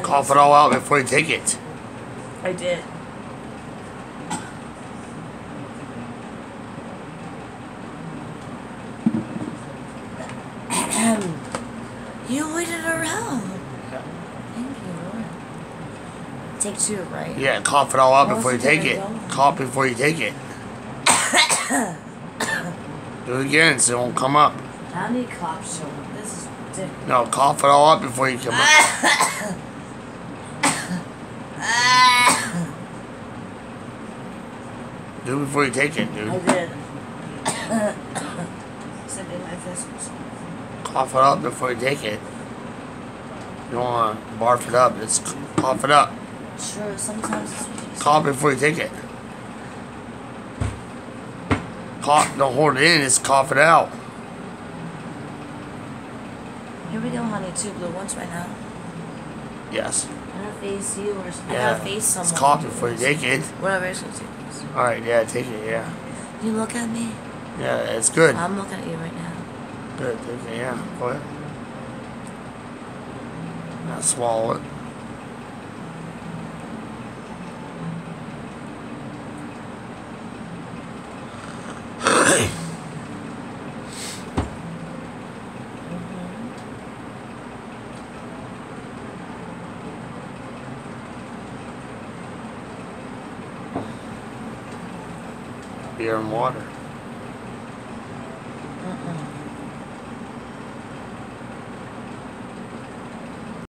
Cough it all out before you take it. I did. You waited around. Yeah. Thank you, Lord. Take two, right? Yeah, cough it all out What before you else did take I it. go? Cough before you take it. Do it again so it won't come up. How many cops show up? This is ridiculous. No, cough it all out before you come up. Do it before you take it, I dude. did. Something like this. Cough it up before you take it. You don't want to barf it up. Just cough it up. Sure, sometimes it's what you say. Cough before you take it. Cough, don't hold it in, just cough it out. Here we go, honey. Two blue ones right now. Yes. I'm gonna face you or I Yeah. gotta face someone. Just cough before you take it. Whatever, it's gonna take this. Alright, yeah, take it, yeah. You look at me. Yeah, it's good. I'm looking at you right now. Good, take it, yeah. Go ahead. Now swallow it. Beer and water.